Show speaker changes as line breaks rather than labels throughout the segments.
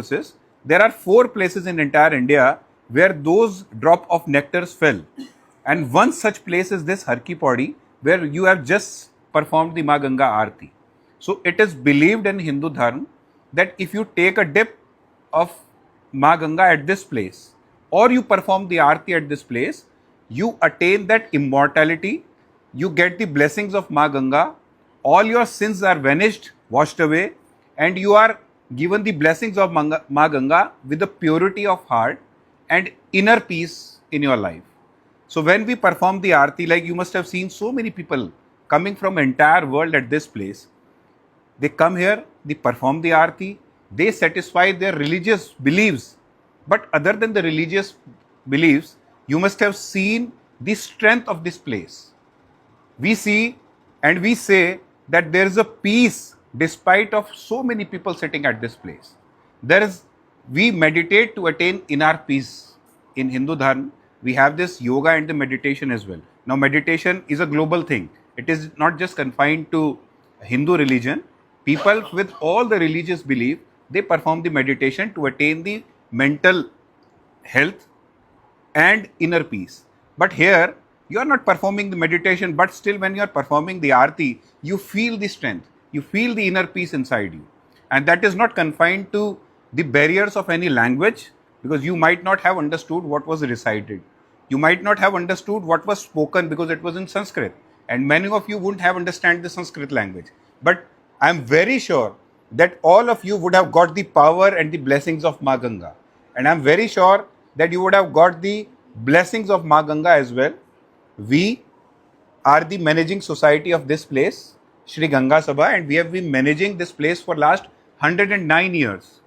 sources, there are 4 places in entire India where those drop of nectars fell. And one such place is this Har Ki Pauri, where you have just performed the Ma Ganga Aarti. So it is believed in Hindu Dharma that if you take a dip of Ma Ganga at this place, or you perform the Aarti at this place, you attain that immortality, you get the blessings of Ma Ganga, all your sins are vanished, washed away, and you are given the blessings of Ma Ganga with the purity of heart and inner peace in your life. So when we perform the Aarti, like you must have seen so many people coming from entire world at this place, they come here, they perform the Aarti, they satisfy their religious beliefs. But other than the religious beliefs, you must have seen the strength of this place. We see and we say that there is a peace despite of so many people sitting at this place. We meditate to attain inner peace. In Hindu Dharma, we have this yoga and the meditation as well. Now meditation is a global thing. It is not just confined to Hindu religion. People with all the religious belief, they perform the meditation to attain the mental health and inner peace. But here, you are not performing the meditation, but still when you are performing the Aarti, you feel the strength, you feel the inner peace inside you. And that is not confined to the barriers of any language, because you might not have understood what was recited. You might not have understood what was spoken because it was in Sanskrit. And many of you wouldn't have understand the Sanskrit language. But I am very sure that all of you would have got the power and the blessings of Ma Ganga. And I am very sure that you would have got the blessings of Ma Ganga as well. We are the managing society of this place, Shri Ganga Sabha, and we have been managing this place for last 109 years.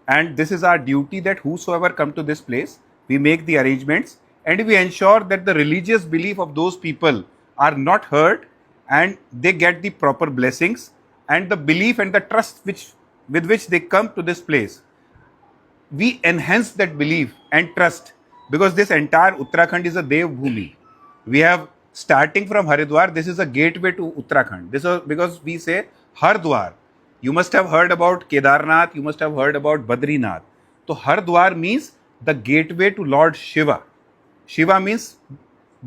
And this is our duty that whosoever come to this place, we make the arrangements and we ensure that the religious belief of those people are not hurt and they get the proper blessings, and the belief and the trust with which they come to this place. We enhance that belief and trust, because this entire Uttarakhand is a Dev Bhumi. We have, starting from Haridwar, this is a gateway to Uttarakhand. This is because we say Hardwar. You must have heard about Kedarnath, you must have heard about Badrinath. So Hardwar means the gateway to Lord Shiva. Shiva means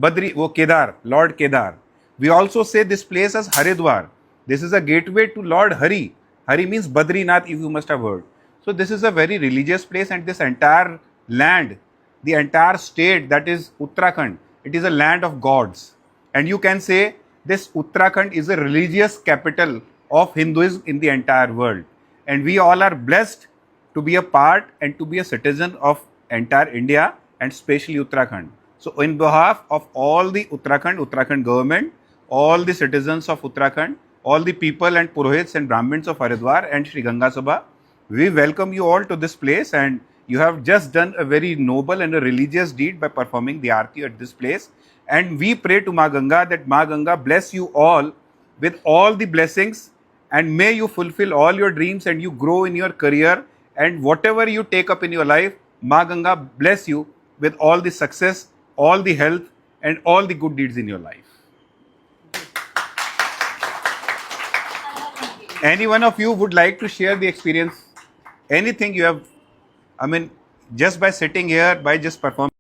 Kedar, Lord Kedar. We also say this place as Haridwar. This is a gateway to Lord Hari. Hari means Badrinath, if you must have heard. So this is a very religious place, and this entire land, the entire state, that is Uttarakhand, it is a land of gods. And you can say this Uttarakhand is a religious capital of Hinduism in the entire world. And we all are blessed to be a part and to be a citizen of entire India, and especially Uttarakhand. So in behalf of all the Uttarakhand government, all the citizens of Uttarakhand, all the people and Purohits and Brahmins of Haridwar and Shri Ganga Sabha, we welcome you all to this place, and you have just done a very noble and a religious deed by performing the Aarti at this place. And we pray to Ma Ganga that Ma Ganga bless you all with all the blessings, and may you fulfill all your dreams and you grow in your career, and whatever you take up in your life, Ma Ganga bless you with all the success, all the health and all the good deeds in your life. Any one of you would like to share the experience? Anything you have, just by sitting here, by just performing?